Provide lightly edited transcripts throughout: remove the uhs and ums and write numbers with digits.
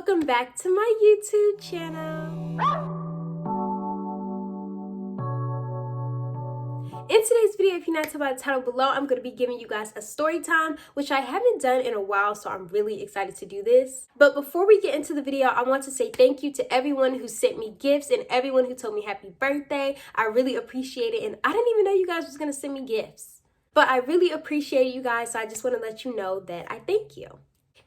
welcome back to my YouTube channel. In today's video, if you're not by the title below, I'm going to be giving you guys a story time, which I haven't done in a while, so I'm really excited to do this. But before we get into the video, I want to say thank you to everyone who sent me gifts and everyone who told me happy birthday. I really appreciate it, and I didn't even know you guys was going to send me gifts. But I really appreciate you guys, so I just want to let you know that I thank you.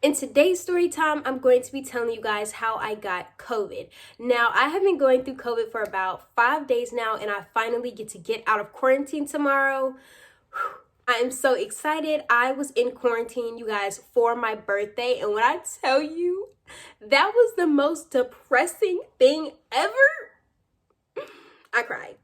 In today's story time, I'm going to be telling you guys how I got COVID. Now, I have been going through COVID for about 5 days now, and I finally get to get out of quarantine tomorrow. I am so excited. I was in quarantine, you guys, for my birthday, and when I tell you, that was the most depressing thing ever, I cried.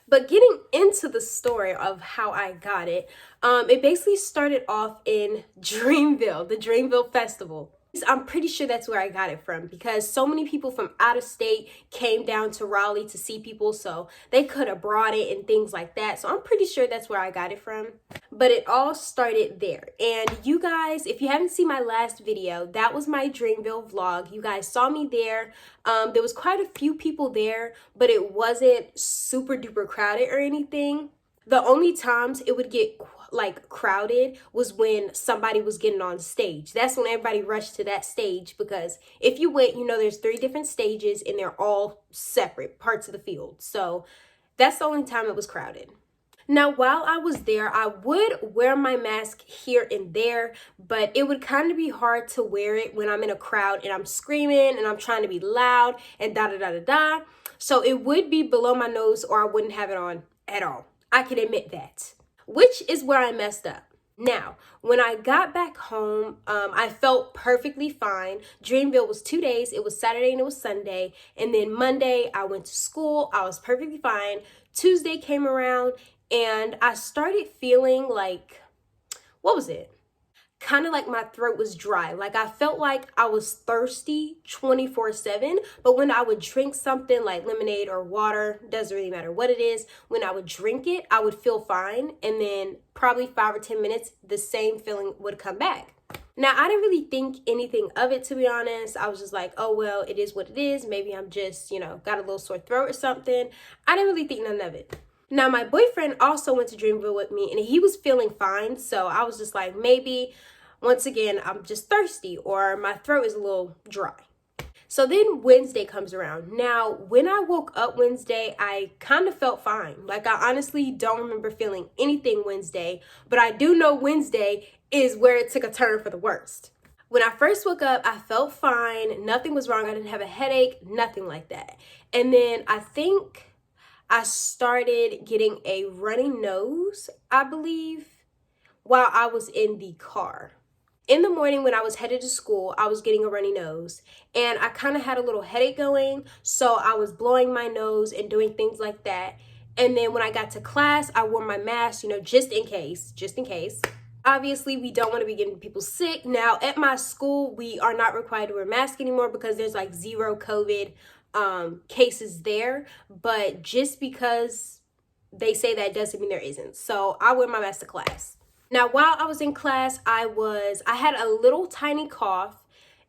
But getting into the story of how I got it, it basically started off in Dreamville, the Dreamville Festival. I'm pretty sure that's where I got it from because so many people from out of state came down to Raleigh to see people, so they could have brought it and things like that. So I'm pretty sure that's where I got it from. But it all started there. And you guys, if you haven't seen my last video, that was my Dreamville vlog. You guys saw me there. There was quite a few people there, but it wasn't super duper crowded or anything. The only times it would get like crowded was when somebody was getting on stage. That's when everybody rushed to that stage, because if you went, you know, there's 3 different stages and they're all separate parts of the field. So that's the only time it was crowded. Now, while I was there, I would wear my mask here and there, but it would kind of be hard to wear it when I'm in a crowd and I'm screaming and I'm trying to be loud and da da da da da. So it would be below my nose or I wouldn't have it on at all. I can admit that, which is where I messed up. Now, when I got back home, I felt perfectly fine. Dreamville was 2 days. It was Saturday and it was Sunday. And then Monday, I went to school. I was perfectly fine. Tuesday came around and I started feeling like, what was it? Kind of like my throat was dry. Like I felt like I was thirsty 24/7, but when I would drink something like lemonade or water, doesn't really matter what it is, when I would drink it, I would feel fine. And then probably 5 or 10 minutes, the same feeling would come back. Now, I didn't really think anything of it, to be honest. I was just like, oh, well, it is what it is. Maybe I'm just, got a little sore throat or something. I didn't really think none of it. Now, my boyfriend also went to Dreamville with me and he was feeling fine. So I was just like, maybe, once again, I'm just thirsty or my throat is a little dry. So then Wednesday comes around. Now, when I woke up Wednesday, I kind of felt fine. Like I honestly don't remember feeling anything Wednesday, but I do know Wednesday is where it took a turn for the worst. When I first woke up, I felt fine. Nothing was wrong. I didn't have a headache, nothing like that. And then I think I started getting a runny nose, I believe, while I was in the car. In the morning when I was headed to school, I was getting a runny nose and I kind of had a little headache going. So I was blowing my nose and doing things like that. And then when I got to class, I wore my mask, just in case. Obviously, we don't want to be getting people sick. Now, at my school, we are not required to wear masks anymore because there's like 0 COVID cases there. But just because they say that doesn't mean there isn't. So I wear my mask to class. Now, while I was in class, I had a little tiny cough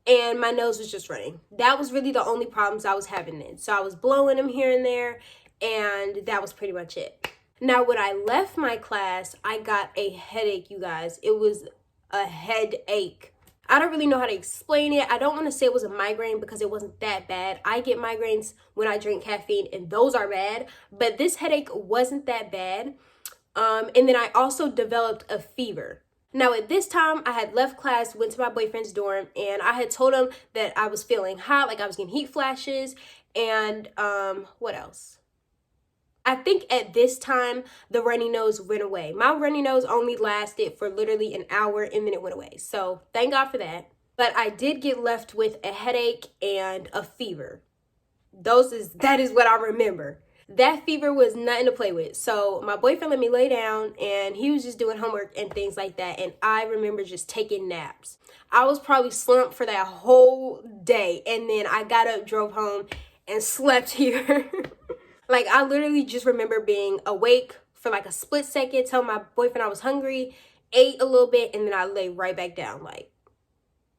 and my nose was just running. That was really the only problems I was having then. So I was blowing them here and there, and that was pretty much it. Now, when I left my class, I got a headache, you guys. It was a headache. I don't really know how to explain it. I don't want to say it was a migraine because it wasn't that bad. I get migraines when I drink caffeine, and those are bad. But this headache wasn't that bad. And then I also developed a fever. Now at this time, I had left class, went to my boyfriend's dorm, and I had told him that I was feeling hot, like I was getting heat flashes, and what else? I think at this time, the runny nose went away. My runny nose only lasted for literally an hour and then it went away. So thank God for that. But I did get left with a headache and a fever. That is what I remember. That fever was nothing to play with. So my boyfriend let me lay down and he was just doing homework and things like that. And I remember just taking naps. I was probably slumped for that whole day. And then I got up, drove home, and slept here. Like, I literally just remember being awake for like a split second, telling my boyfriend I was hungry, ate a little bit, and then I lay right back down, like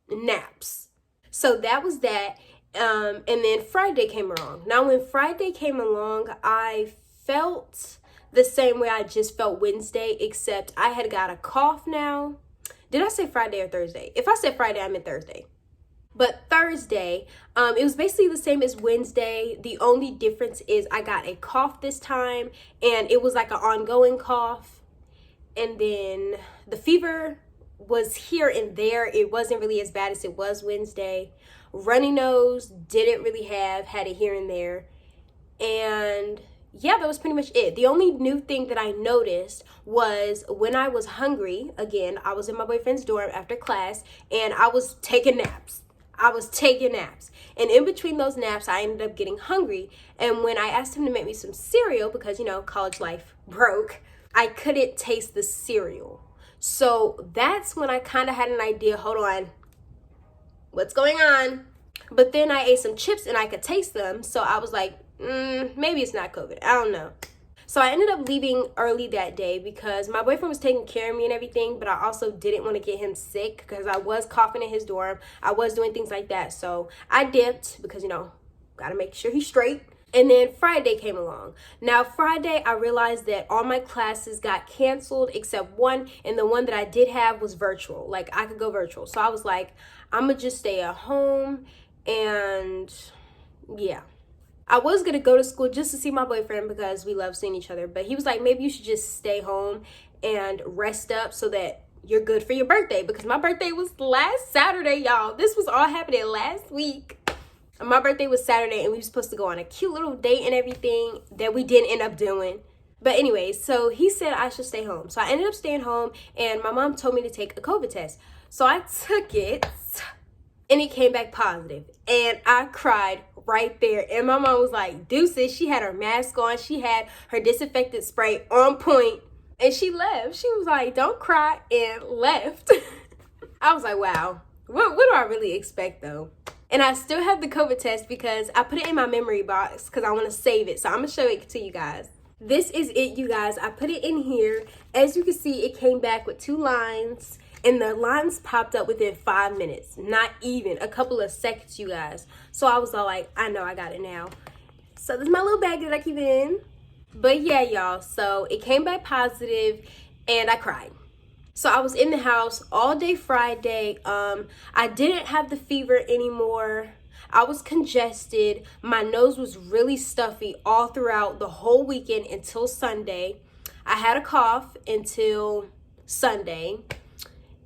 naps. So that was that. And then Friday came along. Now, when Friday came along, I felt the same way I just felt Wednesday, except I had got a cough now. Did I say Friday or Thursday? If I said Friday, I meant Thursday. But Thursday, it was basically the same as Wednesday. The only difference is I got a cough this time, and it was like an ongoing cough. And then the fever was here and there. It wasn't really as bad as it was Wednesday. Runny nose, didn't really had it here and there. And yeah, that was pretty much it. The only new thing that I noticed was when I was hungry, again, I was in my boyfriend's dorm after class, and I was taking naps. And in between those naps, I ended up getting hungry. And when I asked him to make me some cereal, because, college life broke, I couldn't taste the cereal. So that's when I kind of had an idea, hold on, what's going on? But then I ate some chips and I could taste them. So I was like, maybe it's not COVID. I don't know. So I ended up leaving early that day because my boyfriend was taking care of me and everything, but I also didn't want to get him sick because I was coughing in his dorm. I was doing things like that. So I dipped because, got to make sure he's straight. And then Friday came along. Now, Friday, I realized that all my classes got canceled except one, and the one that I did have was virtual. Like, I could go virtual. So I was like, I'm going to just stay at home, and yeah. I was going to go to school just to see my boyfriend because we love seeing each other, but he was like, maybe you should just stay home and rest up so that you're good for your birthday, because my birthday was last Saturday, y'all. This was all happening last week. My birthday was Saturday, and we were supposed to go on a cute little date and everything that we didn't end up doing. But anyway, so he said I should stay home. So I ended up staying home, and my mom told me to take a COVID test. So I took it, and it came back positive. And I cried right there. And my mom was like, deuces. She had her mask on. She had her disinfectant spray on point. And she left. She was like, don't cry, and left. I was like, wow. What do I really expect, though? And I still have the COVID test because I put it in my memory box because I want to save it. So I'm going to show it to you guys. This is it, you guys. I put it in here. As you can see, it came back with 2 lines. And the lines popped up within 5 minutes. Not even. A couple of seconds, you guys. So I was all like, I know I got it now. So this is my little bag that I keep it in. But yeah, y'all. So it came back positive and I cried. So I was in the house all day Friday. I didn't have the fever anymore. I was congested. My nose was really stuffy all throughout the whole weekend until Sunday. I had a cough until Sunday.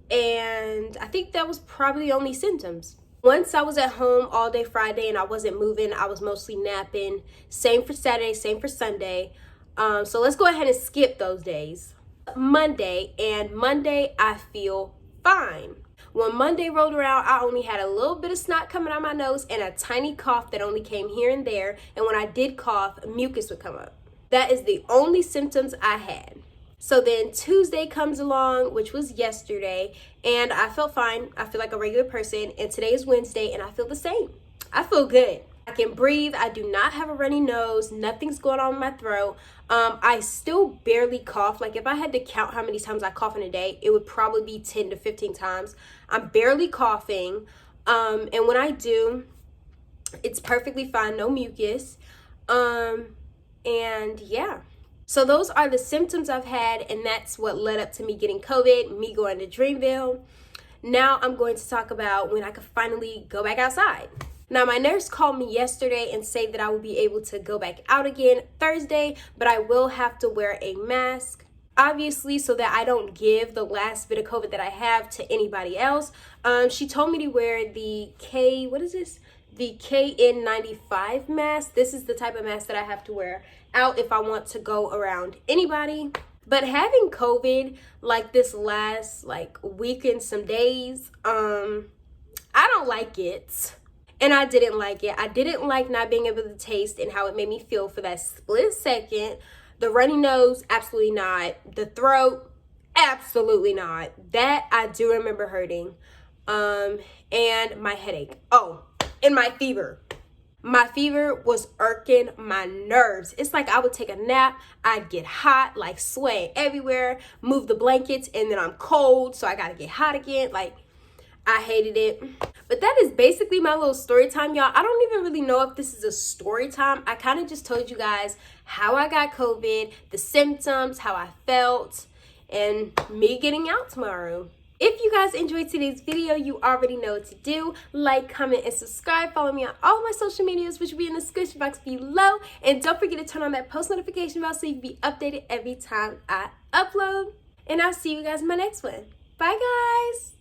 And I think that was probably the only symptoms. Once I was at home all day Friday and I wasn't moving, I was mostly napping. Same for Saturday, same for Sunday. So let's go ahead and skip those days. Monday, and Monday I feel fine. When Monday rolled around, I only had a little bit of snot coming out my nose and a tiny cough that only came here and there. And when I did cough, mucus would come up. That is the only symptoms I had. So then Tuesday comes along, which was yesterday, and I felt fine. I feel like a regular person. And today is Wednesday, and I feel the same. I feel good. I can breathe. I do not have a runny nose. Nothing's going on in my throat. I still barely cough. Like if I had to count how many times I cough in a day, it would probably be 10 to 15 times. I'm barely coughing. And when I do, it's perfectly fine. No mucus. And yeah. So those are the symptoms I've had, and that's what led up to me getting COVID, me going to Dreamville. Now I'm going to talk about when I could finally go back outside. Now, my nurse called me yesterday and said that I will be able to go back out again Thursday, but I will have to wear a mask, obviously, so that I don't give the last bit of COVID that I have to anybody else. She told me to wear the The KN95 mask. This is the type of mask that I have to wear out if I want to go around anybody. But having COVID like this last week and some days, I don't like it. And I didn't like it. I didn't like not being able to taste and how it made me feel for that split second. The runny nose, absolutely not. The throat, absolutely not. That I do remember hurting. And my headache. Oh, and my fever. My fever was irking my nerves. It's like I would take a nap, I'd get hot, sweating everywhere, move the blankets, and then I'm cold, so I gotta get hot again. I hated it. But that is basically my little story time, y'all. I don't even really know if this is a story time. I kind of just told you guys how I got COVID, the symptoms, how I felt, and me getting out tomorrow. If you guys enjoyed today's video, you already know what to do. Like, comment, and subscribe. Follow me on all my social medias, which will be in the description box below. And don't forget to turn on that post notification bell so you can be updated every time I upload. And I'll see you guys in my next one. Bye, guys.